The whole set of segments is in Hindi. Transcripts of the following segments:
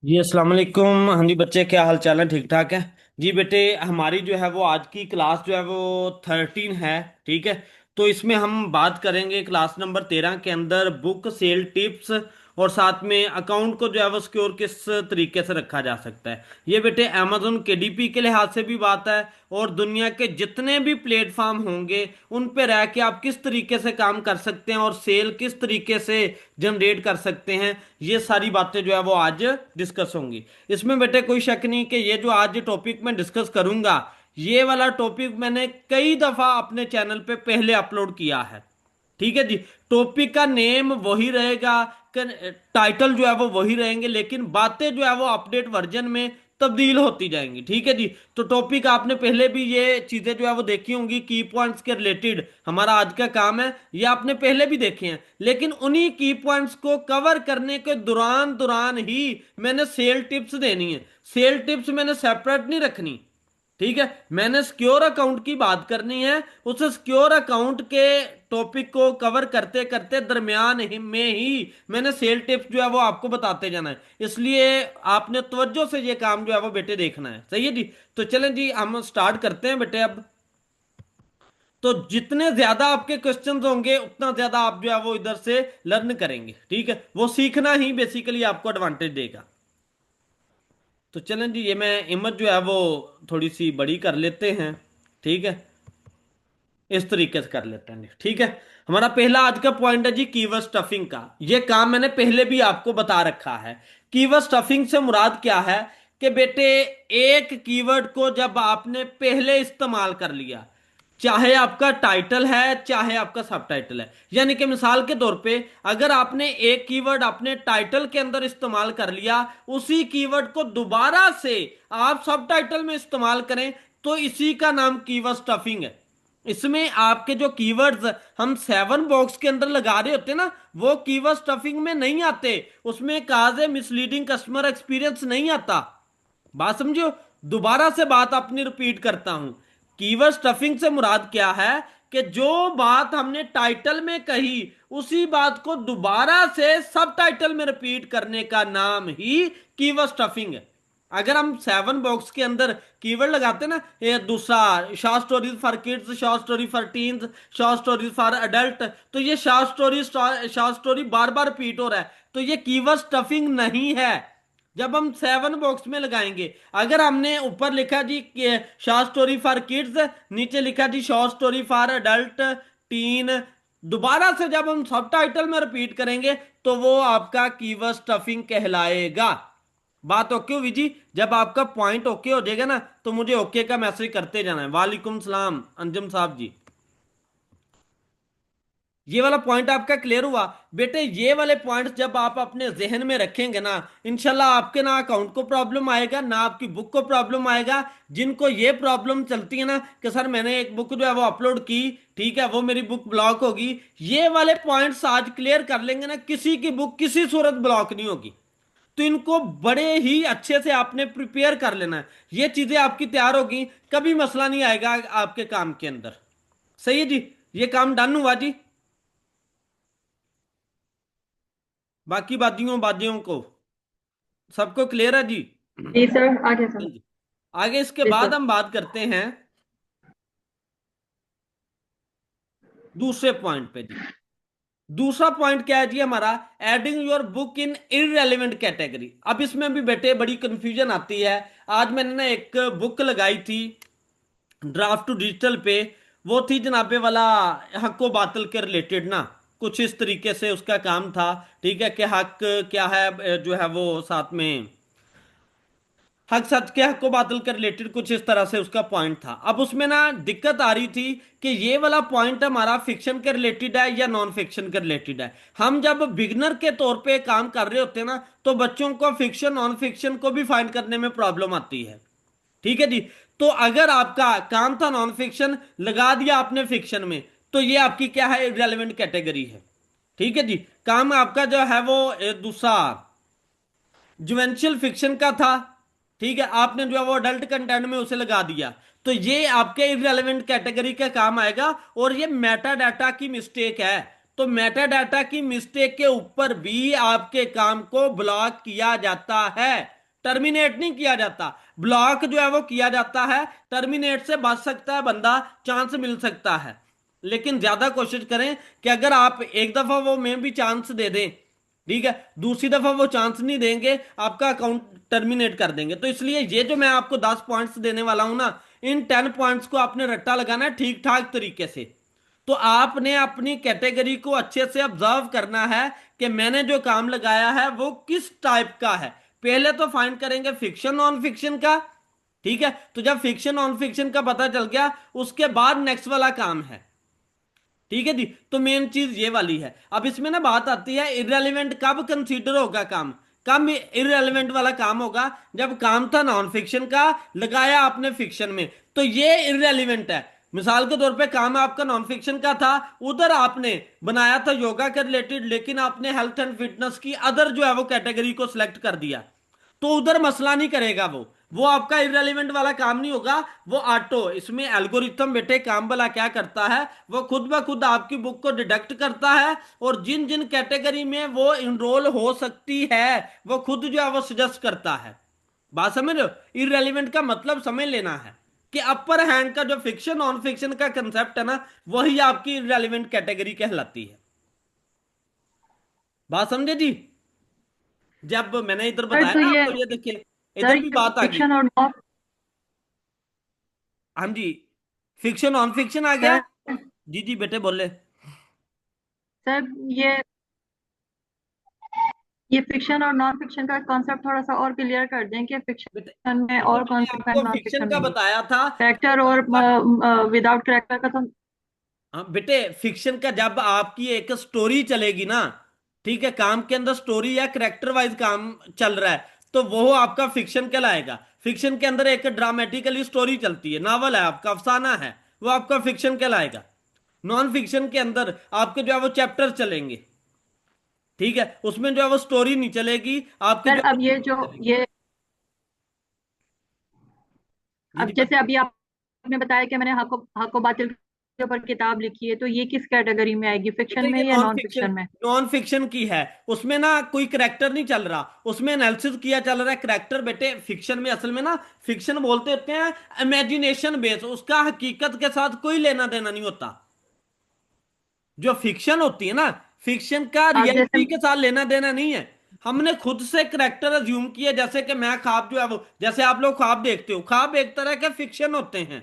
जी अस्सलाम वालेकुम। हाँ जी बच्चे, क्या हाल चाल है? ठीक ठाक है जी बेटे। हमारी जो है वो आज की क्लास जो है वो 13 है। ठीक है। तो इसमें हम बात करेंगे क्लास नंबर 13 के अंदर बुक सेल टिप्स, और साथ में अकाउंट को जो है वो सिक्योर किस तरीके से रखा जा सकता है। ये बेटे अमेजोन केडीपी के लिहाज से भी बात है, और दुनिया के जितने भी प्लेटफॉर्म होंगे उन पे रह के आप किस तरीके से काम कर सकते हैं और सेल किस तरीके से जनरेट कर सकते हैं। ये सारी बातें जो है वो आज डिस्कस होंगी। इसमें बेटे कोई शक नहीं कि ये जो आज टॉपिक मैं डिस्कस करूंगा, ये वाला टॉपिक मैंने कई दफा अपने चैनल पे पहले अपलोड किया है। ठीक है जी। टॉपिक का नेम वही रहेगा, टाइटल जो है वो वही रहेंगे, लेकिन बातें जो है वो अपडेट वर्जन में तब्दील होती जाएंगी। ठीक है जी। तो टॉपिक आपने पहले भी ये चीजें जो है वो देखी होंगी, की पॉइंट्स के रिलेटेड हमारा आज का काम है, ये आपने पहले भी देखे हैं, लेकिन उन्हीं की पॉइंट्स को कवर करने के दौरान दौरान ही मैंने सेल टिप्स देनी है। सेल टिप्स मैंने सेपरेट नहीं रखनी। ठीक है। मैंने सिक्योर अकाउंट की बात करनी है। उस सिक्योर अकाउंट के टॉपिक को कवर करते करते दरमियान में ही मैंने सेल टिप्स जो है वो आपको बताते जाना है। इसलिए आपने तवज्जो से ये काम जो है वो बेटे देखना है। सही है जी। तो चलें जी, हम स्टार्ट करते हैं बेटे अब। तो जितने ज्यादा आपके क्वेश्चंस होंगे उतना ज्यादा आप जो है वो इधर से लर्न करेंगे। ठीक है। वो सीखना ही बेसिकली आपको एडवांटेज देगा। तो चलें जी, ये मैं इमेज जो है वो थोड़ी सी बड़ी कर लेते हैं। ठीक है। इस तरीके से कर लेते हैं। ठीक है। हमारा पहला आज का पॉइंट है जी कीवर्ड स्टफिंग का। ये काम मैंने पहले भी आपको बता रखा है। कीवर्ड स्टफिंग से मुराद क्या है कि बेटे एक कीवर्ड को जब आपने पहले इस्तेमाल कर लिया, चाहे आपका टाइटल है चाहे आपका सब टाइटल है, यानी कि मिसाल के तौर पे अगर आपने एक कीवर्ड अपने टाइटल के अंदर इस्तेमाल कर लिया, उसी कीवर्ड को दोबारा से आप सब टाइटल में इस्तेमाल करें, तो इसी का नाम कीवर्ड स्टफिंग है। इसमें आपके जो कीवर्ड्स हम 7 बॉक्स के अंदर लगा रहे होते हैं ना, वो कीवर्ड स्टफिंग में नहीं आते। उसमें काज मिसलीडिंग कस्टमर एक्सपीरियंस नहीं आता। बात समझो। दोबारा से बात अपनी रिपीट करता हूं। कीवर्ड स्टफिंग से मुराद क्या है कि जो बात हमने टाइटल में कही, उसी बात को दोबारा से सब टाइटल में रिपीट करने का नाम ही कीवर्ड स्टफिंग है। अगर हम 7 बॉक्स के अंदर कीवर्ड लगाते ना, ये दूसरा short stories for kids, short story for teens, short stories for adult, तो ये शॉर्ट स्टोरी बार बार रिपीट हो रहा है, तो ये कीवर्ड स्टफिंग नहीं है। जब हम 7 बॉक्स में लगाएंगे, अगर हमने ऊपर लिखा जी शॉर्ट स्टोरी फॉर किड्स, नीचे लिखा जी short story for adult teen, दोबारा से जब हम सब टाइटल में रिपीट करेंगे, तो वो आपका कीवर्ड स्टफिंग कहलाएगा। बात ओके हुई जी। जब आपका पॉइंट ओके हो जाएगा ना, तो मुझे ओके का मैसेज करते जाना है। वालेकुम सलाम अंजुम साहब जी। ये वाला पॉइंट आपका क्लियर हुआ बेटे। ये वाले पॉइंट्स जब आप अपने जहन में रखेंगे ना, इंशाल्लाह आपके ना अकाउंट को प्रॉब्लम आएगा ना आपकी बुक को प्रॉब्लम आएगा। जिनको ये प्रॉब्लम चलती है ना कि सर मैंने एक बुक जो है वो अपलोड की, ठीक है, वो मेरी बुक ब्लॉक होगी, ये वाले पॉइंट्स आज क्लियर कर लेंगे ना, किसी की बुक किसी सूरत ब्लॉक नहीं होगी। तो इनको बड़े ही अच्छे से आपने प्रिपेयर कर लेना है। ये चीजें आपकी तैयार होगी, कभी मसला नहीं आएगा आपके काम के अंदर। सही है जी। ये काम डन हुआ जी। बाकी बादियों बादियों को सबको क्लियर है जी। जी सर, आ गया सर। हाँ जी। आगे इसके जी बाद सर। हम बात करते हैं दूसरे पॉइंट पे जी। दूसरा पॉइंट क्या है जी हमारा? Adding your book in irrelevant category. अब इसमें भी बेटे बड़ी कंफ्यूजन आती है। आज मैंने ना एक बुक लगाई थी ड्राफ्ट टू डिजिटल पे। वो थी जनाबे वाला हक बातिल के रिलेटेड ना, कुछ इस तरीके से उसका काम था। ठीक है। कि हक क्या है जो है वो साथ में हक सच के हक को बातिल के रिलेटेड कुछ इस तरह से उसका पॉइंट था। अब उसमें ना दिक्कत आ रही थी कि ये वाला पॉइंट हमारा फिक्शन के रिलेटेड है या नॉन फिक्शन के रिलेटेड है। हम जब बिगनर के तौर पे काम कर रहे होते हैं ना, तो बच्चों को फिक्शन नॉन फिक्शन को भी फाइंड करने में प्रॉब्लम आती है। ठीक है जी। तो अगर आपका काम था नॉन फिक्शन, लगा दिया आपने फिक्शन में, तो ये आपकी क्या है? इररेलेवेंट कैटेगरी है। ठीक है जी। काम आपका जो है वो दूसरा जुवेंशियल फिक्शन का था। ठीक है। आपने जो है वो अडल्ट कंटेंट में उसे लगा दिया, तो ये आपके इररेलेवेंट कैटेगरी का काम आएगा, और ये मेटा डाटा की मिस्टेक है। तो मेटा डाटा की मिस्टेक के ऊपर भी आपके काम को ब्लॉक किया जाता है, टर्मिनेट नहीं किया जाता। ब्लॉक जो है वो किया जाता है, टर्मिनेट से बच सकता है बंदा, चांस मिल सकता है। लेकिन ज्यादा कोशिश करें कि अगर आप एक दफा वो में भी चांस दे दें, ठीक है, दूसरी दफा वो चांस नहीं देंगे, आपका अकाउंट टर्मिनेट कर देंगे। तो इसलिए ये जो मैं आपको 10 पॉइंट्स देने वाला हूं ना, इन 10 पॉइंट्स को आपने रट्टा लगाना है ठीक ठाक तरीके से। तो आपने अपनी कैटेगरी को अच्छे से ऑब्जर्व करना है कि मैंने जो काम लगाया है वो किस टाइप का है। पहले तो फाइंड करेंगे फिक्शन नॉन फिक्शन का, ठीक है। तो जब फिक्शन नॉन फिक्शन का पता चल गया, उसके बाद नेक्स्ट वाला काम है, ठीक है जी। तो मेन चीज ये वाली है। अब इसमें ना बात आती है इररेलेवेंट कब कंसीडर होगा काम, कब इररेलेवेंट वाला काम होगा। जब काम था नॉन फिक्शन का, लगाया आपने फिक्शन में, तो ये इररेलेवेंट है। मिसाल के तौर पे काम आपका नॉन फिक्शन का था, उधर आपने बनाया था योगा के रिलेटेड, लेकिन आपने हेल्थ एंड फिटनेस की अदर जो है वो कैटेगरी को सिलेक्ट कर दिया, तो उधर मसला नहीं करेगा वो आपका इररेलेवेंट वाला काम नहीं होगा, वो ऑटो। इसमें एल्गोरिथम बेटे काम भला क्या करता है, वो खुद ब खुद आपकी बुक को डिडक्ट करता है, और जिन जिन कैटेगरी में वो इनरोल हो सकती है वो खुद जो है वो सजेस्ट करता है। बात समझ रहे हो? इररेलेवेंट का मतलब समझ लेना है कि अपर हैंड का जो फिक्शन नॉन फिक्शन का कंसेप्ट है ना, वही आपकी इररेलेवेंट कैटेगरी कहलाती है। बात समझे जी? जब मैंने इधर सर बताया तो ना ये आपको, ये देखिए सर इधर भी ये बात आ गई। फिक्शन और नॉन हाँ जी, फिक्शन नॉन फिक्शन आ गया। सर जी जी बेटे बोले। सर ये ये फिक्शन और नॉन फिक्शन का कॉन्सेप्ट थोड़ा सा और क्लियर कर दें कि बेटे फिक्शन में बेटे और मैंने कौन से आपको डिफाइन नॉन फिक्शन फिक्शन का में भी बताया था कि कैरेक्टर और आपका, विदाउट कैरेक्टर का तो। हाँ बेटे, फिक्शन का जब आपकी एक स्टोरी चलेगी ना, ठीक है, काम के अंदर स्टोरी या करेक्टर वाइज काम चल रहा है, तो वो आपका फिक्शन कहलाएगा। फिक्शन के अंदर एक ड्रामेटिकली स्टोरी चलती है, नॉवल है आपका, अफसाना है, वो आपका फिक्शन कहलाएगा। नॉन फिक्शन के अंदर आपके जो है वो चैप्टर चलेंगे, ठीक है, उसमें जो है वो स्टोरी नहीं चलेगी आपके सर जो है अब ये जो वो। ये जी अब जी जैसे अभी आपने बताया कि मैंने हको बातिल के ऊपर किताब लिखी है, तो ये किस कैटेगरी में आएगी, फिक्शन बेटा में ये या नॉन नॉन फिक्शन, फिक्शन में? नॉन फिक्शन की है। उसमें ना कोई करेक्टर नहीं चल रहा, उसमें एनालिसिस किया चल रहा है करेक्टर। बेटे फिक्शन में असल में ना, फिक्शन बोलते होते हैं इमेजिनेशन बेस, उसका हकीकत के साथ कोई लेना देना नहीं होता। जो फिक्शन होती है ना, फिक्शन का अब जैसे रियलिटी के साथ लेना देना नहीं है। हमने खुद से करेक्टर अज्यूम किए, जैसे कि मैं ख्वाब जो है वो, जैसे आप लोग ख्वाब देखते हो, ख्वाब एक तरह के फिक्शन होते हैं,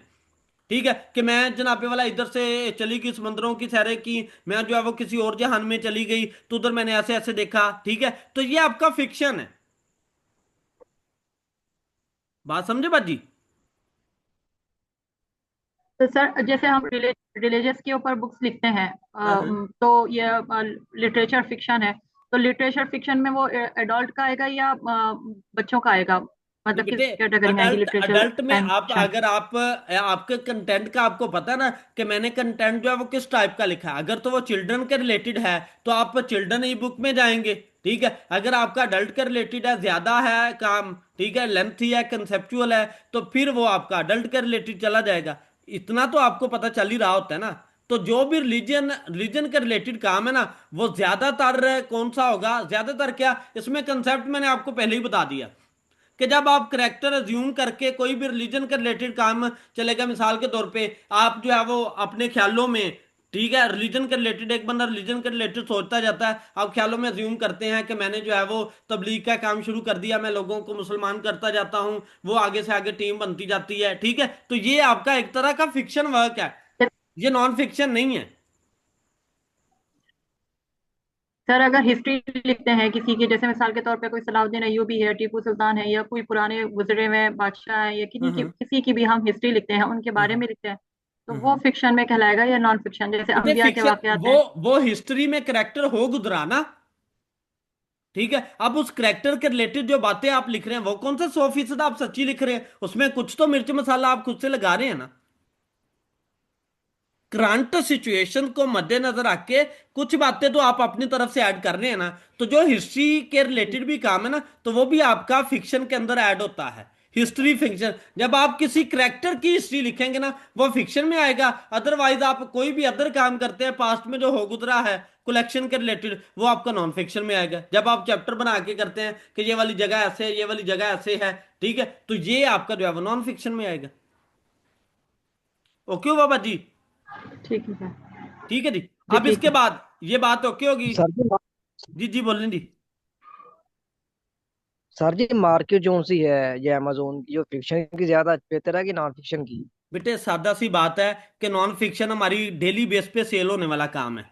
ठीक है, कि मैं जनाबे वाला इधर से चली गई समंदरों की सैरें की, मैं जो है वो किसी और जहान में चली गई, तो उधर मैंने ऐसे ऐसे देखा, ठीक है, तो ये आपका फिक्शन है। बात समझे बाजी? तो सर जैसे हम रिलीजियस के ऊपर बुक्स लिखते हैं, हाँ हाँ। तो ये लिटरेचर फिक्शन है। तो लिटरेचर फिक्शन में वो एडल्ट का आएगा या बच्चों का आएगा, जी मतलब किस बेटे, कैटेगरी में आएगी अडल्ट लिटरेचर अडल्ट में साइंस आप फिक्शन? अगर आप आपके कंटेंट का आपको पता है ना कि मैंने कंटेंट जो है वो किस टाइप का लिखा है, अगर तो वो चिल्ड्रन के रिलेटेड है तो आप चिल्ड्रन ई बुक में जाएंगे, ठीक है। अगर आपका अडल्ट के रिलेटेड है, ज्यादा है काम, ठीक है, लेंथी है, कंसेप्चुअल है, तो फिर वो आपका अडल्ट के रिलेटेड चला जाएगा। इतना तो आपको पता चल ही रहा होता है ना। तो जो भी रिलीजन रिलीजन के रिलेटेड काम है ना, वो ज्यादातर कौन सा होगा, ज्यादातर क्या, इसमें कंसेप्ट मैंने आपको पहले ही बता दिया कि जब आप करेक्टर अज्यूम करके कोई भी रिलीजन के रिलेटेड काम चलेगा, मिसाल के तौर पे आप जो है वो अपने ख्यालों में, ठीक है, रिलीजन के रिलेटेड, एक बंदा रिलीजन के रिलेटेड सोचता जाता है, आप ख्यालों में अज्यूम करते हैं कि मैंने जो है वो तबलीग का काम शुरू कर दिया, मैं लोगों को मुसलमान करता जाता हूं, वो आगे से आगे टीम बनती जाती है, ठीक है, तो ये आपका एक तरह का फिक्शन वर्क है, ये नॉन फिक्शन नहीं है। सर अगर हिस्ट्री लिखते हैं किसी की, जैसे मिसाल के तौर पे कोई सलाउद्दीन अय्यूबी है, टीपू सुल्तान है, या कोई पुराने गुजरे हुए बादशाह है, या हम्म किसी की भी हम हिस्ट्री लिखते हैं, उनके बारे हम्म में लिखते हैं, तो वो हम्म। फिक्शन में कहलाएगा या नॉन फिक्शन, जैसे बेटे अंबिया के फिक्शन, वाकयात वो हैं? वो हिस्ट्री में करेक्टर हो गुजरा ना, ठीक है। अब उस करेक्टर के रिलेटेड जो बातें आप लिख रहे हैं, वो कौन सा 100% आप सच्ची लिख रहे हैं, उसमें कुछ तो मिर्च मसाला आप खुद से लगा रहे हैं ना। करंट सिचुएशन को मद्देनजर रख के कुछ बातें तो आप अपनी तरफ से ऐड कर रहे हैं ना। तो जो हिस्ट्री के रिलेटेड भी काम है ना, तो वो भी आपका फिक्शन के अंदर ऐड होता है। हिस्ट्री फिक्शन, जब आप किसी करेक्टर की हिस्ट्री लिखेंगे ना, वो फिक्शन में आएगा। अदरवाइज आप कोई भी अदर काम करते हैं पास्ट में जो हो गुजरा है, कलेक्शन के रिलेटेड, वो आपका नॉन फिक्शन में आएगा। जब आप चैप्टर बना के करते हैं कि ये वाली जगह ऐसे है, ये वाली जगह ऐसे है, ठीक है, तो ये आपका जो है वो नॉन फिक्शन में आएगा। ओके हो बाबा जी? ठीक है सर। ठीक है जी। जी अब ठीक इसके है। बाद ये बात ओके होगी? सर जी जी जी बोलें जी। सर जी मार्केट जो सी है ये अमेजोन की, जो फिक्शन की ज्यादा बेहतर है कि नॉन फिक्शन की? बेटे सादा सी बात है कि नॉन फिक्शन हमारी डेली बेस पे सेल होने वाला काम है,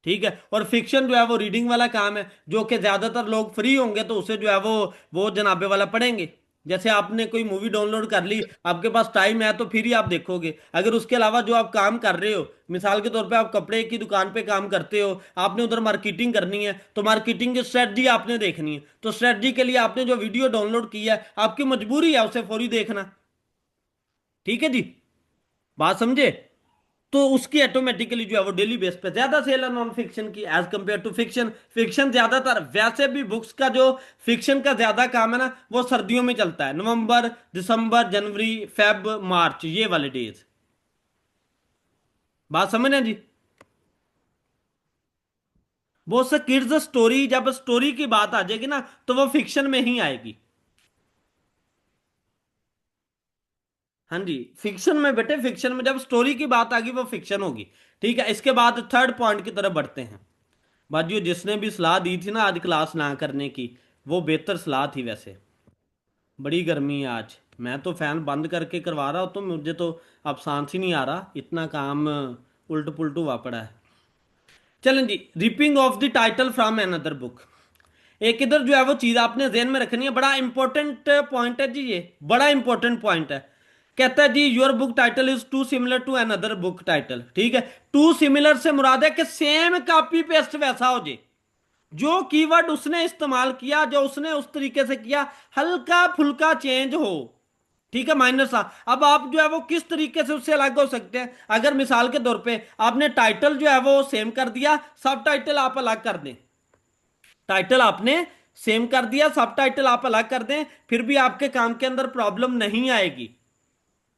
ठीक है, और फिक्शन जो है वो रीडिंग वाला काम है, जो कि ज्यादातर लोग फ्री होंगे तो उसे जो है वो जनाबे वाला पढ़ेंगे। जैसे आपने कोई मूवी डाउनलोड कर ली, आपके पास टाइम है तो फिर ही आप देखोगे। अगर उसके अलावा जो आप काम कर रहे हो, मिसाल के तौर पे आप कपड़े की दुकान पे काम करते हो, आपने उधर मार्केटिंग करनी है, तो मार्केटिंग की स्ट्रेटजी आपने देखनी है, तो स्ट्रेटजी के लिए आपने जो वीडियो डाउनलोड किया है, आपकी मजबूरी है उसे फौरी देखना। ठीक है जी, बात समझे? तो उसकी ऑटोमेटिकली जो है वो डेली बेस पे ज्यादा सेल है नॉन फिक्शन की as compare to fiction. Fiction ज्यादातर, वैसे भी बुक्स का जो फिक्शन का ज्यादा काम है ना, वो सर्दियों में चलता है, नवंबर, दिसंबर, जनवरी, फेब, मार्च, ये वाले डेज। बात समझ रहे हैं जी? वो से किड्स स्टोरी, जब स्टोरी की बात आ जाएगी ना, तो वो फिक्शन में ही आएगी। हाँ जी, फिक्शन में बेटे, फिक्शन में जब स्टोरी की बात आ गई वो फिक्शन होगी। ठीक है, इसके बाद थर्ड पॉइंट की तरफ बढ़ते हैं। बाजियो, जिसने भी सलाह दी थी ना आज क्लास ना करने की, वो बेहतर सलाह थी वैसे। बड़ी गर्मी है आज, मैं तो फैन बंद करके करवा रहा हूँ, तो मुझे तो अब सांस ही नहीं आ रहा, इतना काम उल्ट पुल्ट हुआ पड़ा है। चलें जी, ripping off the title from another book. एक इधर जो है वो चीज आपने ध्यान में रखनी है, बड़ा इंपॉर्टेंट पॉइंट है जी, ये बड़ा इंपॉर्टेंट पॉइंट है। कहता है जी your book title is too similar to another book title. ठीक है, टू सिमिलर से मुराद है कि सेम कॉपी पेस्ट वैसा हो जाए, जो कीवर्ड उसने इस्तेमाल किया, जो उसने उस तरीके से किया, हल्का फुल्का चेंज हो, ठीक है, माइनर सा। अब आप जो है वो किस तरीके से उससे अलग हो सकते हैं? अगर मिसाल के तौर पे आपने टाइटल जो है वो सेम कर दिया, सब टाइटल आप अलग कर दें, टाइटल आपने सेम कर दिया, सब टाइटल आप अलग कर दें, फिर भी आपके काम के अंदर प्रॉब्लम नहीं आएगी।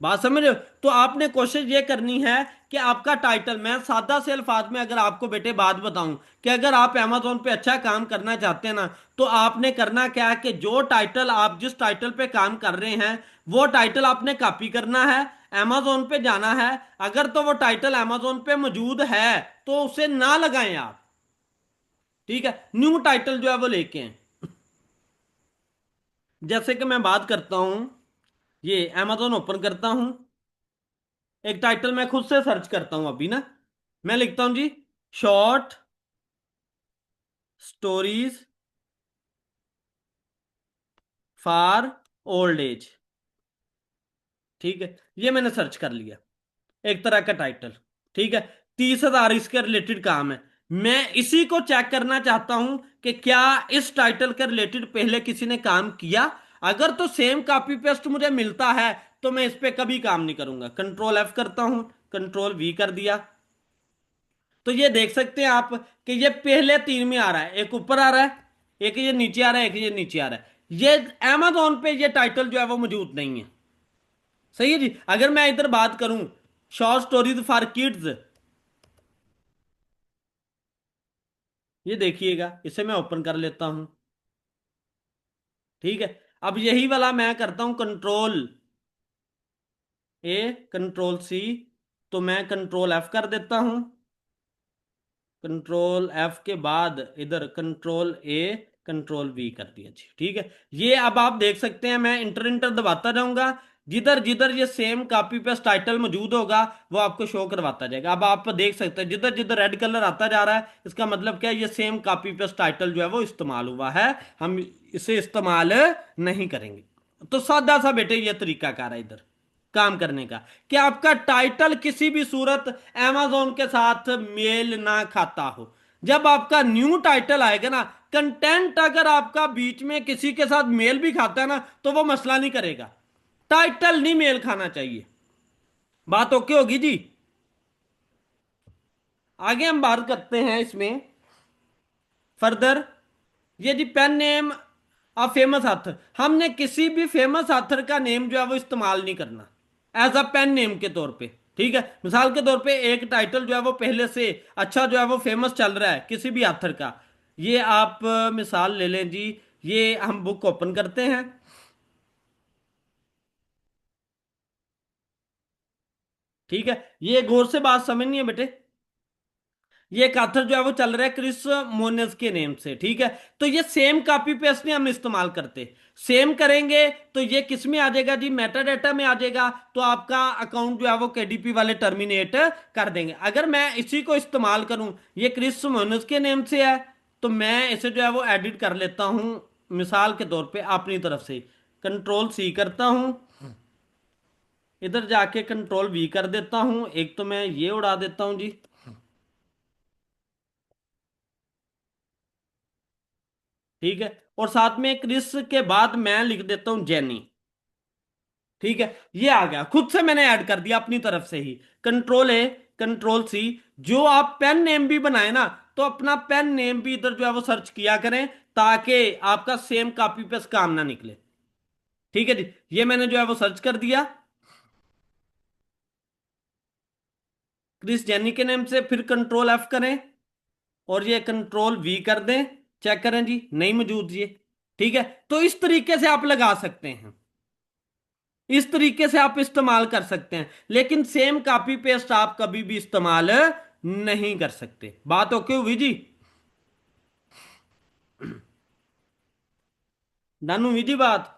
बात समझ रहे हो? तो आपने कोशिश ये करनी है कि आपका टाइटल, मैं सादा से अल्फाज में अगर आपको बेटे बात बताऊं, कि अगर आप amazon पे अच्छा काम करना चाहते हैं ना, तो आपने करना क्या है कि जो टाइटल आप जिस टाइटल पे काम कर रहे हैं, वो टाइटल आपने कॉपी करना है, amazon पे जाना है। अगर तो वो टाइटल amazon पे मौजूद है तो उसे ना लगाएं आप, ठीक है, न्यू टाइटल जो है वो लेके आए। जैसे कि मैं बात करता हूं, ये amazon ओपन करता हूं, एक टाइटल मैं खुद से सर्च करता हूं अभी ना, मैं लिखता हूं जी, short stories for old age. ठीक है, ये मैंने सर्च कर लिया, एक तरह का टाइटल। ठीक है, 30,000 इसके रिलेटेड काम है। मैं इसी को चेक करना चाहता हूं कि क्या इस टाइटल के रिलेटेड पहले किसी ने काम किया। अगर तो सेम कॉपी पेस्ट मुझे मिलता है तो मैं इस पे कभी काम नहीं करूंगा। कंट्रोल एफ करता हूं, कंट्रोल वी कर दिया, तो ये देख सकते हैं आप कि ये पहले तीन में आ रहा है, एक ऊपर आ रहा है, एक ये नीचे आ रहा है, एक ये नीचे आ रहा है। ये amazon पे ये टाइटल जो है वो मौजूद नहीं है। सही है जी। अगर मैं इधर बात करूं, शॉर्ट स्टोरीज फॉर किड्स, ये देखिएगा, इसे मैं ओपन कर लेता हूं। ठीक है, अब यही वाला मैं करता हूं कंट्रोल ए, कंट्रोल सी, तो मैं कंट्रोल एफ कर देता हूं, कंट्रोल एफ के बाद इधर कंट्रोल ए, कंट्रोल वी कर दिया जी। ठीक है, ये अब आप देख सकते हैं, मैं इंटर इंटर दबाता जाऊंगा, जिधर जिधर ये सेम कॉपी पेस्ट टाइटल मौजूद होगा वो आपको शो करवाता जाएगा। अब आप देख सकते हैं जिधर जिधर रेड कलर आता जा रहा है, इसका मतलब क्या है, ये सेम कॉपी पेस्ट टाइटल जो है वो इस्तेमाल हुआ है, हम इसे इस्तेमाल नहीं करेंगे। तो सादा सा बेटे ये तरीका कार है इधर काम करने का, कि आपका टाइटल किसी भी सूरत amazon के साथ मेल ना खाता हो। जब आपका न्यू टाइटल आएगा ना, कंटेंट अगर आपका बीच में किसी के साथ मेल भी खाता है ना, तो वो मसला नहीं करेगा, टाइटल नहीं मेल खाना चाहिए। बात ओके होगी जी? आगे हम बात करते हैं इसमें फर्दर। ये जी pen name of famous author, हमने किसी भी फेमस ऑथर का नेम जो है वो इस्तेमाल नहीं करना एज अ पेन नेम के तौर पे। ठीक है, मिसाल के तौर पे एक टाइटल जो है वो पहले से अच्छा जो है वो फेमस चल रहा है किसी भी ऑथर का। ये आप मिसाल ले लें जी। ये हम बुक ओपन करते हैं। ठीक है, ये गौर से बात समझनी है बेटे। ये एक ऑथर जो है वो चल रहा है क्रिस मोनेस के नेम से। ठीक है, तो ये सेम कॉपी पेस्ट नहीं हम इस्तेमाल करते। सेम करेंगे तो ये किस में आ जाएगा जी, मेटा डेटा में आ जाएगा। तो आपका अकाउंट जो है वो केडीपी वाले टर्मिनेट कर देंगे। अगर मैं इसी को इस्तेमाल करूं, ये क्रिस मोनेस के नेम से है, तो मैं इसे जो है वो एडिट कर लेता हूं मिसाल के तौर पे अपनी तरफ से। कंट्रोल सी करता हूं, इधर जाके कंट्रोल वी कर देता हूं, एक तो मैं ये उड़ा देता हूं जी। ठीक है, और साथ में क्रिस के बाद मैं लिख देता हूं जेनी। ठीक है, ये आ गया, खुद से मैंने ऐड कर दिया अपनी तरफ से ही। Control A, control C. जो आप पेन नेम भी बनाए ना, तो अपना पेन नेम भी इधर जो है वो सर्च किया करें, ताकि आपका सेम कॉपी पेस्ट काम ना निकले। ठीक है जी, ये मैंने जो है वो सर्च कर दिया क्रिस जेनी के नेम से। फिर कंट्रोल एफ करें और ये कंट्रोल वी कर दें। चेक करें जी, नहीं मौजूद ये। ठीक है, तो इस तरीके से आप लगा सकते हैं, इस तरीके से आप इस्तेमाल कर सकते हैं। लेकिन सेम कॉपी पेस्ट आप कभी भी इस्तेमाल नहीं कर सकते। बात ओके हुई जी? डन हुई जी बात?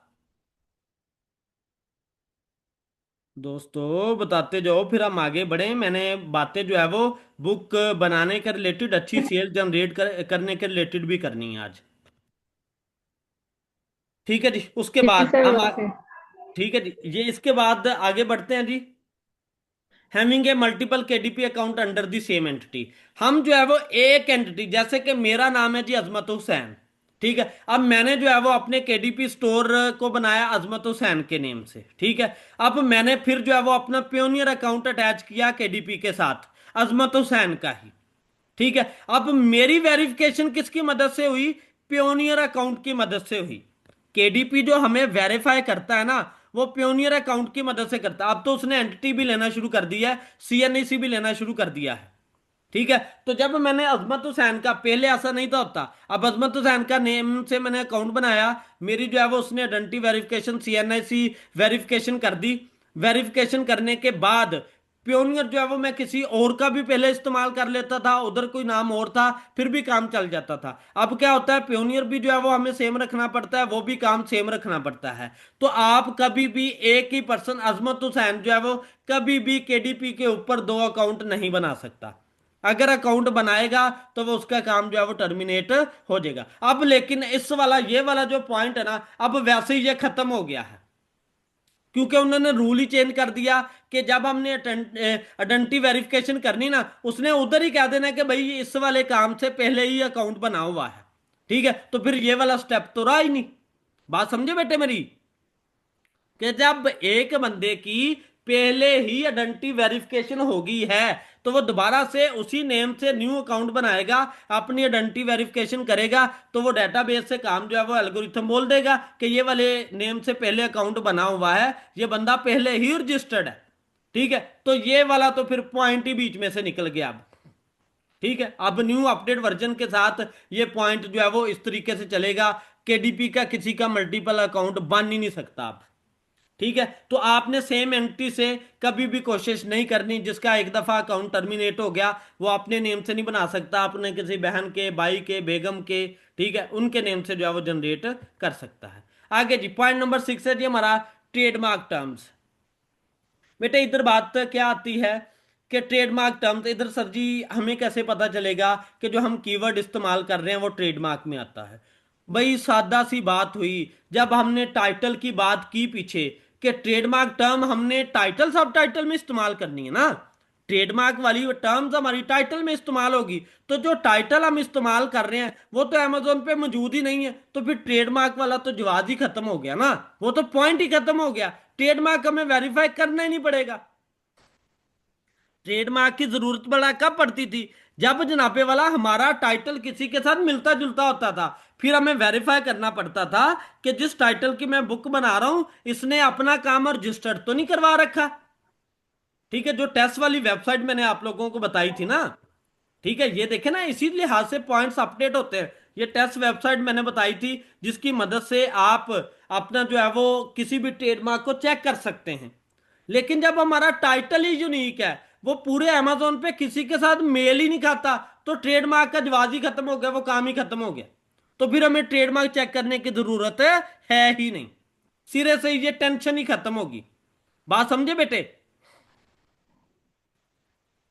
दोस्तों बताते जाओ, फिर हम आगे बढ़े। मैंने बातें जो है वो बुक बनाने के रिलेटेड, अच्छी सेल जनरेट करने के रिलेटेड भी करनी है आज। ठीक है जी, उसके जी बाद सर, हम ओके। ठीक है जी, ये इसके बाद आगे बढ़ते हैं जी। Having a multiple KDP account under the same entity. हम जो है वो एक एंटिटी, जैसे कि मेरा नाम है जी अजमत हुसैन। ठीक है, अब मैंने जो है वो अपने केडीपी स्टोर को बनाया अजमत हुसैन के नेम से। ठीक है, अब मैंने फिर जो है वो अपना प्योनियर अकाउंट अटैच किया केडीपी के साथ, अजमत हुसैन का ही। ठीक है, अब मेरी वेरिफिकेशन किसकी मदद से हुई? प्योनियर अकाउंट की मदद से हुई। केडीपी जो हमें वेरीफाई करता है ना, वो प्योनियर अकाउंट की मदद से करता है। अब तो उसने एंटिटी भी लेना शुरू कर दिया है, सीएनआईसी भी लेना शुरू कर दिया है। ठीक है, तो जब मैंने अजमत हुसैन का, पहले ऐसा नहीं था होता, अब अजमत हुसैन का नेम से मैंने अकाउंट बनाया, मेरी जो है वो उसने आइडेंटिटी वेरिफिकेशन, सीएनआईसी वेरिफिकेशन कर दी। वेरिफिकेशन करने के बाद प्योनियर जो है वो मैं किसी और का भी पहले इस्तेमाल कर लेता था, उधर कोई नाम और था, फिर भी काम चल जाता था। अब क्या होता है, प्योनियर भी जो है वो हमें सेम रखना पड़ता है, वो भी काम सेम रखना पड़ता है। तो आप कभी भी एक ही पर्सन अजमत हुसैन जो है वो कभी भी केडीपी के ऊपर दो अकाउंट नहीं बना सकता। अगर अकाउंट बनाएगा तो वो उसका काम जो है वो टर्मिनेट हो जाएगा। अब लेकिन इस वाला, ये वाला जो पॉइंट है ना, अब वैसे ही ये खत्म हो गया है, क्योंकि उन्होंने रूल ही चेंज कर दिया कि जब हमने आइडेंटिटी वेरिफिकेशन करनी ना, उसने उधर ही कह देना कि भाई इस वाले काम से पहले ही अकाउंट बना हुआ है। ठीक है, तो फिर ये वाला स्टेप तो रहा ही नहीं। बात समझे बेटे मेरी? कि जब एक बंदे की पहले ही आइडेंटिटी वेरिफिकेशन हो गई है, तो वो दोबारा से उसी नेम से न्यू अकाउंट बनाएगा, अपनी आइडेंटिटी वेरिफिकेशन करेगा, तो वो डेटाबेस से काम जो है वो एल्गोरिथम बोल देगा कि ये वाले नेम से पहले अकाउंट बना हुआ है, ये बंदा पहले ही रजिस्टर्ड है। ठीक है, तो ये वाला तो फिर पॉइंट ही बीच में से निकल गया अब। ठीक है, अब न्यू अपडेट वर्जन के साथ ये पॉइंट जो है वो इस तरीके से चलेगा, केडीपी का किसी का मल्टीपल अकाउंट बन ही नहीं सकता अब। ठीक है, तो आपने सेम एंटिटी से कभी भी कोशिश नहीं करनी। जिसका एक दफा अकाउंट टर्मिनेट हो गया, वो अपने नेम से नहीं बना सकता, अपने किसी बहन के, भाई के, बेगम के, ठीक है, उनके नेम से जो है वो जनरेट कर सकता है। आगे जी, पॉइंट नंबर 6 है जी हमारा ट्रेडमार्क टर्म्स। बेटे इधर बात क्या आती है कि ट्रेडमार्क टर्म्स, इधर सर जी हमें कैसे पता चलेगा कि जो हम कीवर्ड इस्तेमाल कर रहे हैं वो ट्रेडमार्क में आता है? भाई सादा सी बात हुई, जब हमने टाइटल की बात की पीछे, कि ट्रेडमार्क टर्म हमने टाइटल सब टाइटल में इस्तेमाल करनी है ना, ट्रेडमार्क वाली टर्म्स हमारी टाइटल में इस्तेमाल होगी। तो जो टाइटल हम इस्तेमाल कर रहे हैं वो तो अमेजोन पे मौजूद ही नहीं है, तो फिर ट्रेडमार्क वाला तो जवाब ही खत्म हो गया ना, वो तो पॉइंट ही खत्म हो गया। ट्रेडमार्क हमें वेरीफाई करना ही नहीं पड़ेगा। ट्रेडमार्क की जरूरत बड़ा कब पड़ती थी? जब जनाबे वाला हमारा टाइटल किसी के साथ मिलता जुलता होता था, फिर हमें वेरीफाई करना पड़ता था कि जिस टाइटल की मैं बुक बना रहा हूं, इसने अपना काम रजिस्टर्ड तो नहीं करवा रखा। ठीक है, जो टेस्ट वाली वेबसाइट मैंने आप लोगों को बताई थी ना, ठीक है, ये देखे ना, इसी लिहाज से पॉइंट्स अपडेट होते हैं। ये टेस्ट वेबसाइट मैंने बताई थी, जिसकी मदद से आप अपना जो है वो किसी भी ट्रेडमार्क को चेक कर सकते हैं। लेकिन जब हमारा टाइटल ही यूनिक है, वो पूरे अमेजोन पे किसी के साथ मेल ही नहीं खाता, तो ट्रेडमार्क का जवाब ही खत्म हो गया, वो काम ही खत्म हो गया। तो फिर हमें ट्रेडमार्क चेक करने की जरूरत है ही नहीं। सिरे से ये टेंशन ही खत्म होगी। बात समझे बेटे?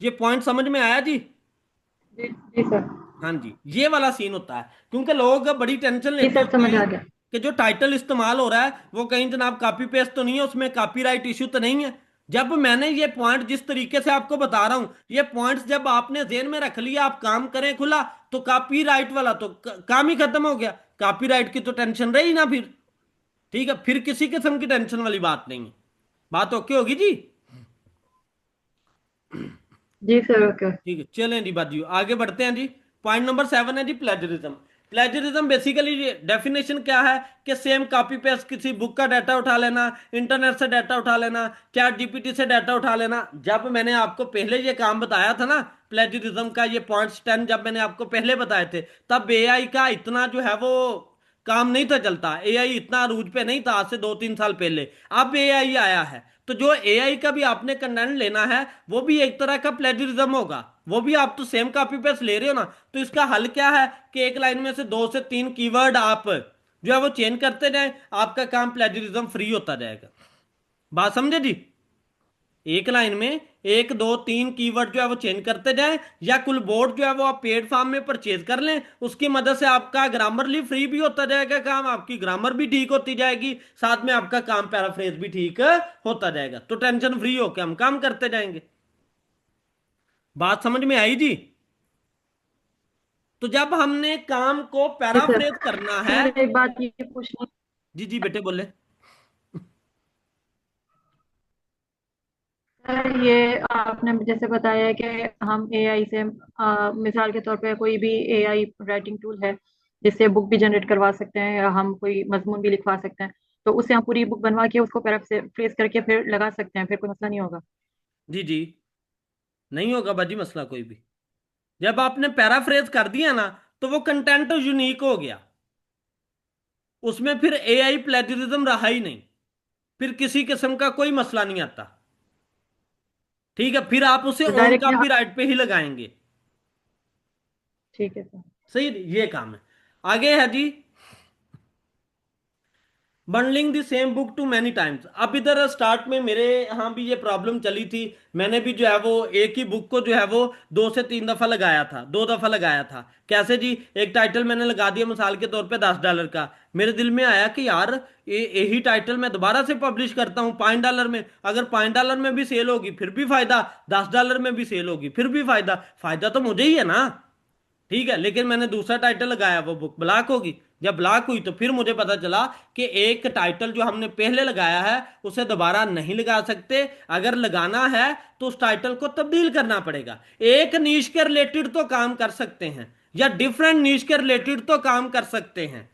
ये पॉइंट समझ में आया जी? जी जी सर। हाँ जी, ये वाला सीन होता है, क्योंकि लोग बड़ी टेंशन जी लेते सर, होते समझ हैं आ गया। कि जो टाइटल इस्तेमाल हो रहा है वो कहीं जनाब कॉपी पेस्ट तो नहीं है, उसमें कॉपीराइट इश्यू तो नहीं है। जब मैंने ये पॉइंट जिस तरीके से आपको बता रहा हूं, ये पॉइंट्स जब आपने जेन में रख लिया, आप काम करें खुला, तो कॉपीराइट वाला तो काम ही खत्म हो गया। कॉपीराइट की तो टेंशन रही ना फिर। ठीक है, फिर किसी किस्म की टेंशन वाली बात नहीं है। बात ओके होगी जी? जी सर, ओके। ठीक है, चलें जी बाजी, आगे बढ़ते हैं जी। पॉइंट नंबर 7 है जी, प्लेजरिज्म। प्लेजरिज्म बेसिकली डेफिनेशन क्या है कि सेम कॉपी पेस्ट किसी बुक का डाटा उठा लेना, इंटरनेट से डाटा उठा लेना, चैट जीपीटी से डाटा उठा लेना। जब मैंने आपको पहले ये काम बताया था ना, प्लेजरिज्म का ये पॉइंट्स 10 जब मैंने आपको पहले बताए थे, तब एआई का इतना जो है वो काम नहीं था चलता। एआई इतना अरूज पे नहीं था, आज से 2-3 साल पहले। अब एआई आया है, तो जो एआई का भी आपने कंटेंट लेना है, वो भी एक तरह का प्लेजरिज्म होगा। वो भी आप तो सेम कॉपी पेस्ट ले रहे हो ना, तो इसका हल क्या है कि एक लाइन में से 2 से 3 कीवर्ड आप जो है वो चेंज करते जाएं, आपका काम प्लेजरिज्म फ्री होता जाएगा। बात समझे जी? एक लाइन में 1 2 3 कीवर्ड जो है वो चेंज करते जाएं, या कुल बोर्ड जो है वो आप पेड फॉर्म में परचेज कर लें। उसकी मदद से आपका ग्रामरली फ्री भी होता जाएगा काम, आपकी ग्रामर भी ठीक होती जाएगी, साथ में आपका काम पैराफ्रेज भी ठीक होता जाएगा। तो टेंशन फ्री होकर हम काम करते जाएंगे। बात समझ में आई जी? तो जब हमने काम को जी सर। पैराफ्रेज करना है। सर एक बात ये पूछनी। जी जी बेटे बोले। सर ये आपने जैसे बताया है कि हम एआई से मिसाल के तौर पे कोई भी एआई राइटिंग टूल है जिससे बुक भी जनरेट करवा सकते हैं, या हम कोई मजमून भी लिखवा सकते हैं, तो उससे हम पूरी बुक बनवा के उसको पैराफ्रेज करके फिर लगा सकते हैं, फिर कोई मसला नहीं होगा। जी जी, नहीं होगा बाजी मसला कोई भी। जब आपने पैराफ्रेज कर दिया ना, तो वो कंटेंट यूनिक हो गया, उसमें फिर एआई प्लेजरिज्म रहा ही नहीं, फिर किसी किस्म का कोई मसला नहीं आता। ठीक है, फिर आप उसे तो ऑन डायरेक्टली हाँ। कॉपीराइट पे ही लगाएंगे। ठीक है सर। सही है, ये काम है। आगे है जी, bundling the same book too many times. अब इधर स्टार्ट में मेरे यहाँ भी ये प्रॉब्लम चली थी। मैंने भी जो है वो एक ही बुक को जो है वो 2 से 3 दफा लगाया था, 2 दफा लगाया था। कैसे जी? एक टाइटल मैंने लगा दिया मिसाल के तौर पे $10 का। मेरे दिल में आया कि यार यही टाइटल मैं दोबारा से पब्लिश करता हूँ $5 में, अगर $5 में भी सेल होगी फिर भी फायदा, $10 में भी सेल होगी फिर भी फायदा, फायदा तो मुझे ही है ना। ठीक है, लेकिन मैंने दूसरा टाइटल लगाया, वो बुक ब्लॉक होगी। जब ब्लॉक हुई तो फिर मुझे पता चला कि एक टाइटल जो हमने पहले लगाया है उसे दोबारा नहीं लगा सकते। अगर लगाना है तो उस टाइटल को तब्दील करना पड़ेगा। एक नीश के रिलेटेड तो काम कर सकते हैं, या डिफरेंट नीश के रिलेटेड तो काम कर सकते हैं,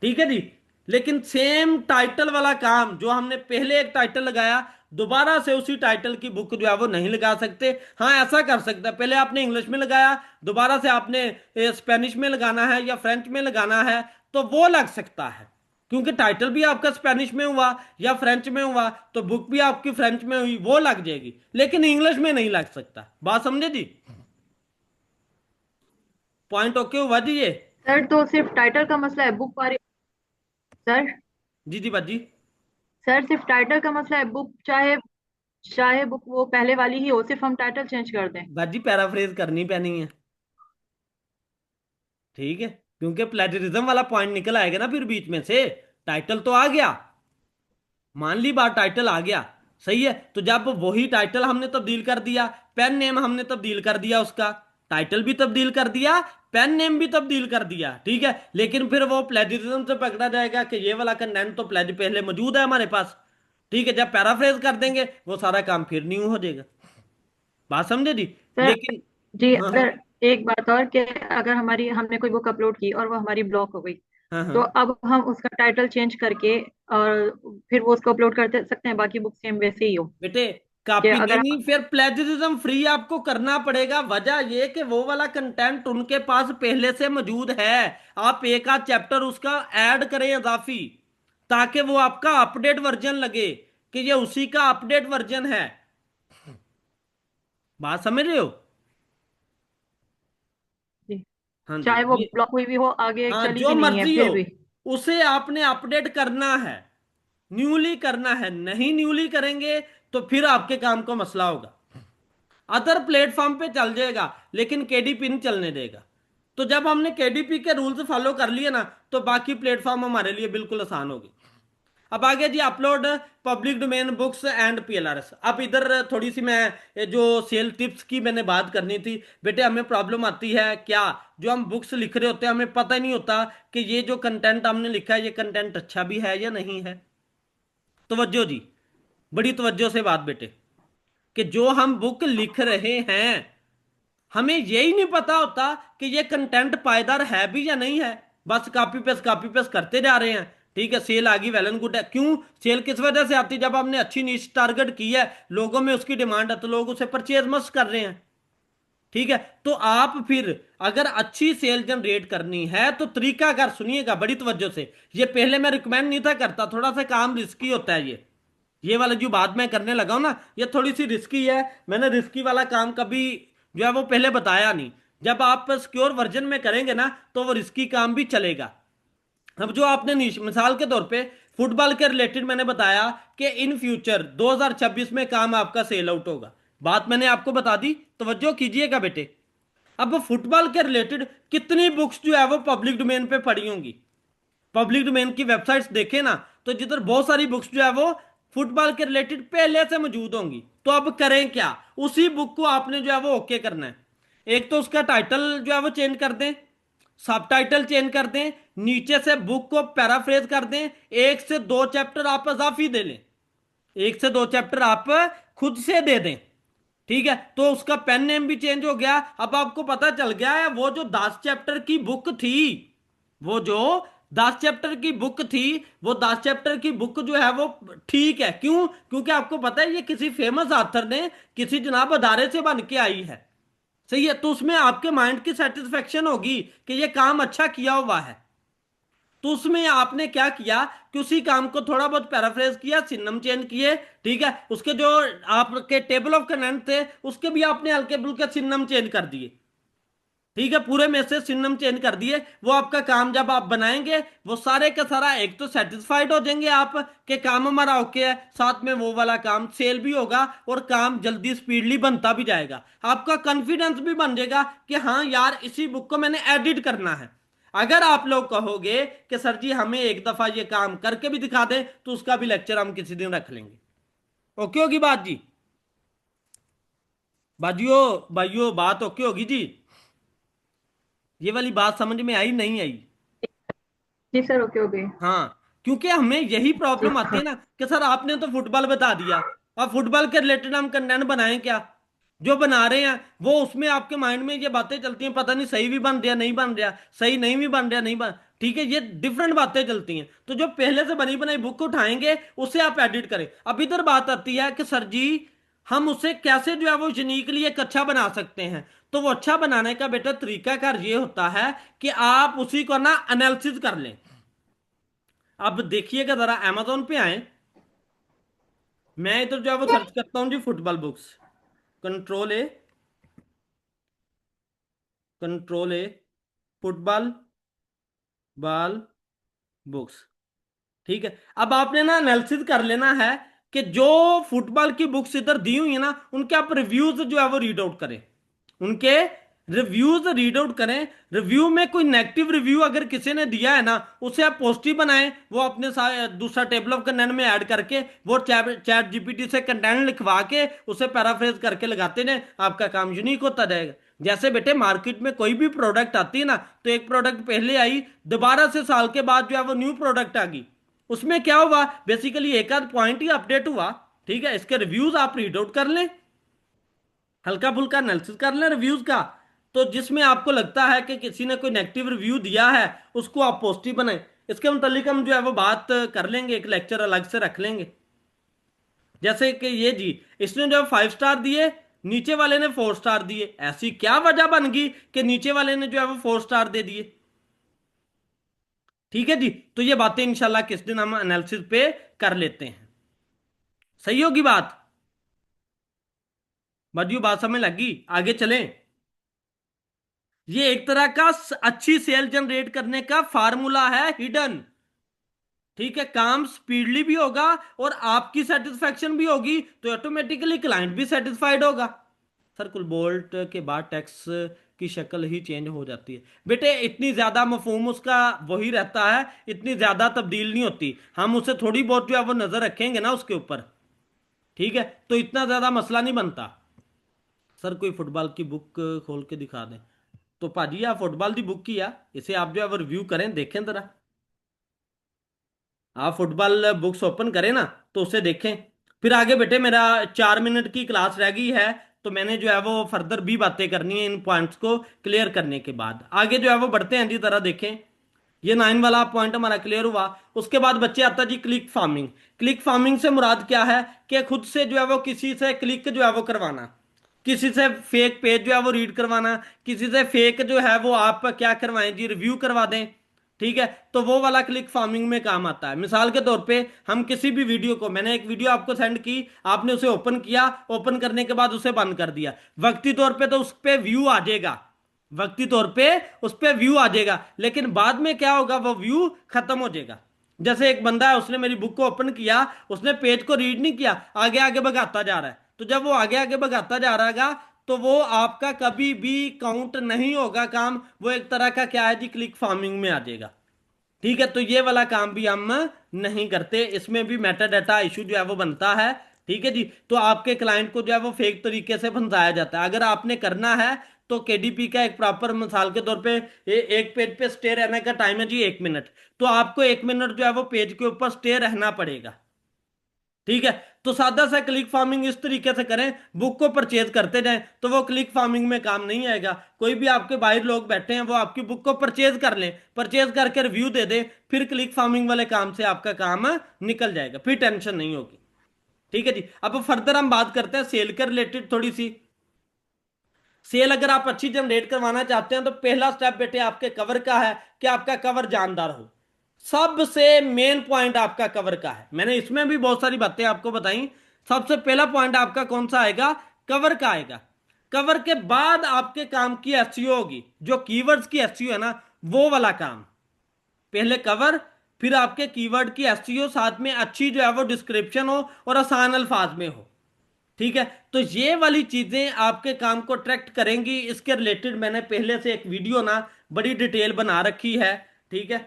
ठीक है जी। लेकिन सेम टाइटल वाला काम जो हमने पहले एक टाइटल लगाया, दोबारा से उसी टाइटल की बुक जो है वो नहीं लगा सकते। हाँ, ऐसा कर सकता है, पहले आपने इंग्लिश में लगाया, दोबारा से आपने स्पेनिश में लगाना है या फ्रेंच में लगाना है, तो वो लग सकता है, क्योंकि टाइटल भी आपका स्पेनिश में हुआ या फ्रेंच में हुआ, तो बुक भी आपकी फ्रेंच में हुई, वो लग जाएगी। लेकिन इंग्लिश में नहीं लग सकता। बात समझे जी? पॉइंट ओके हुआ जी ये? सर तो सिर्फ टाइटल का मसला है, बुक वाली। सर। जी जी बाजी। सर सिर्फ टाइटल का मसला है, बुक चाहे चाहे बुक वो पहले वाली ही हो, सिर्फ हम टाइटल चेंज कर दें। बाजी पैराफ्रेज करनी पैनी है, ठीक है, क्योंकि प्लेजरिज्म वाला पॉइंट निकल आएगा ना फिर बीच में से। टाइटल तो आ गया, मान ली बात, टाइटल आ गया, सही है, तो जब वही टाइटल हमने तब्दील कर दिया, पेन नेम हमने तब्दील कर दिया, उसका टाइटल भी तब्दील कर दिया, पेन नेम भी तब्दील कर दिया, ठीक है, लेकिन फिर वो प्लेजरिज्म से पकड़ा जाएगा कि ये वाला कंटेंट तो प्लेज पहले मौजूद है हमारे पास। ठीक है, जब पैराफ्रेज कर देंगे वो सारा काम फिर न्यू हो जाएगा। बात समझे जी? सर। लेकिन जी, हाँ हाँ अगर एक बात और कि अगर हमारी हमने कोई बुक अपलोड की और वो हमारी ब्लॉक हो गई, हाँ हाँ तो अब हम उसका टाइटल चेंज करके और फिर वो उसको अपलोड कर सकते हैं, बाकी बुक सेम वैसे ही हो। बेटे, कि कॉपी नहीं अगर नहीं, फिर प्लेजरिज्म फ्री आपको करना पड़ेगा। वजह ये कि वो वाला कंटेंट उनके पास पहले से मौजूद है। आप एक आध चैप्टर उसका ऐड करें इजाफी, ताकि वो आपका अपडेट वर्जन लगे कि ये उसी का अपडेट वर्जन है। बात समझ रहे हो? जी, हाँ जी चाहे वो ये। ब्लॉक हुई भी हो, आगे हाँ चली जो भी नहीं है मर्जी हो, फिर भी। उसे आपने अपडेट करना है, न्यूली करना है। नहीं न्यूली करेंगे तो फिर आपके काम को मसला होगा। अदर प्लेटफॉर्म पे चल जाएगा, लेकिन केडीपी नहीं चलने देगा। तो जब हमने केडीपी के रूल्स फॉलो कर लिए ना, तो बाकी प्लेटफॉर्म हमारे लिए बिल्कुल आसान होगी। अब आगे जी, upload public domain books and PLRs. अब इधर थोड़ी सी मैं जो सेल टिप्स की मैंने बात करनी थी। बेटे हमें प्रॉब्लम आती है क्या, जो हम बुक्स लिख रहे होते हैं हमें पता ही नहीं होता कि ये जो कंटेंट हमने लिखा है ये कंटेंट अच्छा भी है या नहीं है। तवज्जो जी, बड़ी तवज्जो से बात बेटे, कि जो हम बुक लिख रहे हैं हमें यही नहीं पता होता कि ये कंटेंट पायदार है भी या नहीं है। बस कॉपी पेस्ट करते जा रहे हैं। ठीक है, सेल आ गई, वेल एंड गुड है। क्यों सेल किस वजह से आती है? जब हमने अच्छी नीश टारगेट की है, लोगों में उसकी डिमांड है, तो लोग उसे परचेज मस्ट कर रहे हैं। ठीक है, तो आप फिर अगर अच्छी सेल जनरेट करनी है तो तरीकाकार सुनिएगा बड़ी तवज्जो से। ये पहले मैं रिकमेंड नहीं था करता, थोड़ा सा काम रिस्की होता है ये वाला जो बात मैं करने लगा हूं ना, ये थोड़ी सी रिस्की है। मैंने रिस्की वाला काम कभी जो है वो पहले बताया नहीं। जब आप सिक्योर वर्जन में करेंगे ना, तो वो रिस्की काम भी चलेगा। अब जो आपने मिसाल के तौर पे फुटबॉल के रिलेटेड मैंने बताया कि इन फ्यूचर 2026 में काम आपका सेल आउट होगा। बात मैंने आपको बता दी, तवज्जो कीजिएगा बेटे। अब फुटबॉल के रिलेटेड कितनी बुक्स जो है वो पब्लिक डोमेन पे पड़ी होंगी। पब्लिक डोमेन की वेबसाइट्स देखें ना, तो जिधर बहुत सारी बुक्स जो है वो फुटबॉल के रिलेटेड पहले से मौजूद होंगी। तो अब करें क्या, उसी बुक को आपने जो है वो ओके करना है। एक तो उसका टाइटल जो है वो चेंज कर दें, सब टाइटल चेंज कर दें, नीचे से बुक को पैराफ्रेज कर दें, एक से दो चैप्टर आप इजाफी दे लें, एक से दो चैप्टर आप खुद से दे दें। ठीक है, तो उसका पेन नेम भी चेंज हो गया। अब आपको पता चल गया है वो जो 10 चैप्टर की बुक थी, वो जो 10 चैप्टर की बुक थी, वो 10 चैप्टर की बुक जो है वो ठीक है। क्यों? क्योंकि आपको पता है ये किसी फेमस ऑथर ने किसी जनाब अदारे से बन के आई है। सही है, तो उसमें आपके माइंड की सेटिस्फेक्शन होगी कि ये काम अच्छा किया हुआ है। तो उसमें आपने क्या किया कि उसी काम को थोड़ा बहुत पैराफ्रेज किया, सिन्नम चेंज किए। ठीक है, उसके जो आपके टेबल ऑफ कंटेंट थे उसके भी आपने हल्के फुल्के सिन्नम चेंज कर दिए। ठीक है, पूरे में से सिन्नम चेंज कर दिए। वो आपका काम जब आप बनाएंगे, वो सारे का सारा एक तो सेटिस्फाइड हो जाएंगे आप के काम हमारा ओके है, साथ में वो वाला काम सेल भी होगा और काम जल्दी स्पीडली बनता भी जाएगा। आपका कॉन्फिडेंस भी बन जाएगा कि हाँ यार इसी बुक को मैंने एडिट करना है। अगर आप लोग कहोगे कि सर जी हमें एक दफा ये काम करके भी दिखा दें, तो उसका भी लेक्चर हम किसी दिन रख लेंगे। ओके होगी बात जी? बाजियो भाइयों, बात ओके होगी जी? ये वाली बात समझ में आई नहीं आई? जी सर, ओके हो गए। हाँ, क्योंकि हमें यही जी प्रॉब्लम आती हाँ। है ना कि सर आपने तो फुटबॉल बता दिया, अब फुटबॉल के रिलेटेड हम कंटेंट बनाएं क्या? जो बना रहे हैं वो उसमें आपके माइंड में ये बातें चलती हैं, पता नहीं सही भी बन रहा नहीं बन रहा, सही नहीं भी बन रहा नहीं बन। ठीक है, ये डिफरेंट बातें चलती हैं। तो जो पहले से बनी बनाई बुक उठाएंगे उसे आप एडिट करें। अब इधर बात आती है कि सर जी हम उसे कैसे जो है वो यूनिकली एक अच्छा बना सकते हैं। तो वो अच्छा बनाने का बेटा तरीकाकार ये होता है कि आप उसी को ना एनालिसिस कर लें। अब देखिएगा जरा, amazon पे आए, मैं इधर जो है वो सर्च करता हूँ जी football books. Control A, control A, football ball books. ठीक है, अब आपने ना एनालिसिस कर लेना है कि जो फुटबॉल की बुक्स इधर दी हुई है ना, उनके आप रिव्यूज जो है वो रीड आउट करें, उनके रिव्यूज रीड आउट करें। रिव्यू में कोई नेगेटिव रिव्यू अगर किसी ने दिया है ना, उसे आप पॉजिटिव बनाएं, वो अपने दूसरा टेबल ऑफ कंटेंट में ऐड करके वो चैट जीपीटी से कंटेंट लिखवा के उसे पैराफ्रेज करके लगाते हैं, आपका काम यूनिक होता जाएगा। जैसे बेटे मार्केट में कोई भी प्रोडक्ट आती है ना, तो एक प्रोडक्ट पहले आई, दोबारा से साल के बाद जो है वो न्यू प्रोडक्ट आ गई, उसमें क्या हुआ बेसिकली एक आध पॉइंट ही अपडेट हुआ। ठीक है, इसके रिव्यूज आप रीड आउट कर लें, हल्का फुल्का एनालिसिस कर लें रिव्यूज का। तो जिसमें आपको लगता है कि किसी ने कोई नेगेटिव रिव्यू दिया है, उसको आप पॉजिटिव बनाएं। इसके मुतालिक हम जो है वो बात कर लेंगे, एक लेक्चर अलग से रख लेंगे। जैसे कि ये जी, इसने जो 5 स्टार दिए, नीचे वाले ने 4 स्टार दिए, ऐसी क्या वजह बन गई कि नीचे वाले ने जो है वो 4 स्टार दे दिए। ठीक है जी, तो ये बातें इंशाल्लाह किस दिन हम एनालिसिस पे कर लेते हैं। सही होगी बात? बाजू बात समझ लगी? आगे चलें। ये एक तरह का अच्छी सेल जनरेट करने का फार्मूला है, हिडन। ठीक है, काम स्पीडली भी होगा और आपकी सेटिस्फेक्शन भी होगी, तो ऑटोमेटिकली क्लाइंट भी सेटिस्फाइड होगा। सर कुल बोल्ट के बाद टैक्स की शक्ल ही चेंज हो जाती है बेटे, इतनी ज्यादा मफहूम उसका वही रहता है, इतनी ज्यादा तब्दील नहीं होती। हम उसे थोड़ी बहुत जो है वो नजर रखेंगे ना उसके ऊपर, ठीक है, तो इतना ज्यादा मसला नहीं बनता। सर कोई फुटबॉल की बुक खोल के दिखा दें। तो भाजी आप फुटबॉल की बुक की आ, इसे आप जो है वो रिव्यू करें, देखें जरा। आप फुटबॉल बुक्स ओपन करें ना, तो उसे देखें। फिर आगे बेटे मेरा 4 मिनट की क्लास रह गई है, तो मैंने जो है वो फर्दर भी बातें करनी है इन पॉइंट्स को क्लियर करने के बाद। आगे जो है वो बढ़ते हैं जी, तरह देखें। ये 9 वाला पॉइंट हमारा क्लियर हुआ। उसके बाद बच्चे आता जी क्लिक फार्मिंग। क्लिक फार्मिंग से मुराद क्या है कि खुद से जो है वो किसी से क्लिक जो है वो करवाना, किसी से फेक पेज जो है वो रीड करवाना, किसी से फेक जो है वो आप क्या करवाएं जी, रिव्यू करवा दें। ठीक है, तो वो वाला क्लिक फार्मिंग में काम आता है। मिसाल के तौर पे हम किसी भी वीडियो को, मैंने एक वीडियो आपको सेंड की, आपने उसे ओपन किया, ओपन करने के बाद उसे बंद कर दिया, वक्ती तौर पे तो उस पे व्यू आ जाएगा, वक्ती तौर पे उस पे व्यू आ जाएगा, लेकिन बाद में क्या होगा, वो व्यू खत्म हो जाएगा। जैसे एक बंदा है, उसने मेरी बुक को ओपन किया, उसने पेज को रीड नहीं किया, आगे आगे भगाता जा रहा है, तो जब वो आगे आगे भगाता जा रहा है, तो वो आपका कभी भी काउंट नहीं होगा काम, वो एक तरह का क्या है जी, क्लिक फार्मिंग में आ जाएगा। ठीक है, तो ये वाला काम भी हम नहीं करते, इसमें भी मेटा डाटा इशू जो है वो बनता है। ठीक है जी, तो आपके क्लाइंट को जो है वो फेक तरीके से फंसाया जाता है। अगर आपने करना है तो केडीपी का एक प्रॉपर, मिसाल के तौर पे एक पेज पे स्टे रहने का टाइम है जी 1 मिनट, तो आपको 1 मिनट जो है वो पेज के ऊपर स्टे रहना पड़ेगा। ठीक है, तो सादा सा क्लिक फार्मिंग इस तरीके से करें, बुक को परचेज करते जाएं, तो वो क्लिक फार्मिंग में काम नहीं आएगा। कोई भी आपके बाहर लोग बैठे हैं, वो आपकी बुक को परचेज कर लें, परचेज करके रिव्यू दे दें, फिर क्लिक फार्मिंग वाले काम से आपका काम निकल जाएगा, फिर टेंशन नहीं होगी। ठीक है जी, अब फर्दर हम बात करते हैं सेल के रिलेटेड थोड़ी सी। सेल अगर आप अच्छी जनरेट करवाना चाहते हैं, तो पहला स्टेप बेटे आपके कवर का है कि आपका कवर जानदार हो। सबसे मेन पॉइंट आपका कवर का है, मैंने इसमें भी बहुत सारी बातें आपको बताई। सबसे पहला पॉइंट आपका कौन सा आएगा, कवर का आएगा। कवर के बाद आपके काम की एसईओ होगी, जो कीवर्ड्स की एसईओ है ना, वो वाला काम। पहले कवर, फिर आपके कीवर्ड की एसईओ, साथ में अच्छी जो है वो डिस्क्रिप्शन हो और आसान अल्फाज में हो। ठीक है, तो ये वाली चीजें आपके काम को ट्रैक्ट करेंगी। इसके रिलेटेड मैंने पहले से एक वीडियो ना बड़ी डिटेल बना रखी है। ठीक है,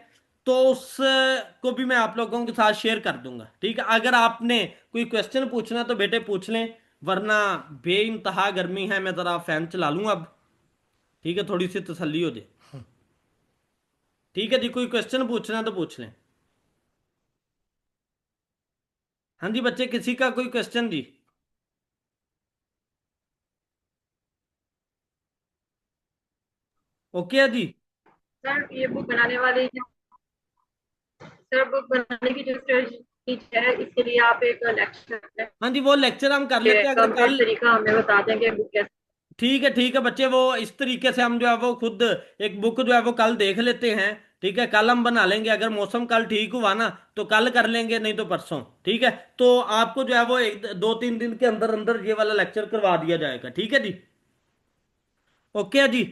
तो उस को भी मैं आप लोगों के साथ शेयर कर दूंगा। ठीक है, अगर आपने कोई क्वेश्चन पूछना तो बेटे पूछ लें, वरना बेइंतहा गर्मी है, मैं जरा फैन चला लूँ अब। ठीक है, थोड़ी सी तसल्ली हो जाए। ठीक है जी, कोई क्वेश्चन पूछना है तो पूछ लें। हाँ जी बच्चे, किसी का कोई क्वेश्चन जी? ओके है जी। सर ये बुक बनाने वाली जो, सर बुक बनाने की जो स्ट्रेटजी है, इसके लिए आप एक लेक्चर हाँ जी, वो लेक्चर हम कर लेते हैं अगर कंप्लीट कल। तरीका हमें बता देंगे बुक कैसे। ठीक है बच्चे, वो इस तरीके से हम जो है वो खुद एक बुक जो है वो कल देख लेते हैं। ठीक है, कल हम बना लेंगे, अगर मौसम कल ठीक हुआ ना तो कल कर लेंगे, नहीं तो परसों। ठीक है, तो आपको जो है वो 1 2 3 दिन के अंदर अंदर ये वाला लेक्चर करवा दिया जाएगा। ठीक है जी, ओके है जी।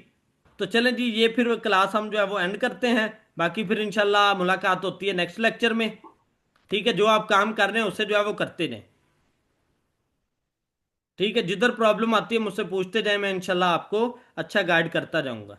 तो चलें जी, ये फिर क्लास हम जो है वो एंड करते हैं। बाकी फिर इंशाल्लाह मुलाकात होती है नेक्स्ट लेक्चर में। ठीक है, जो आप काम कर रहे हैं उससे जो है वो करते रहें। ठीक है, जिधर प्रॉब्लम आती है मुझसे पूछते जाए, मैं इंशाल्लाह आपको अच्छा गाइड करता जाऊंगा।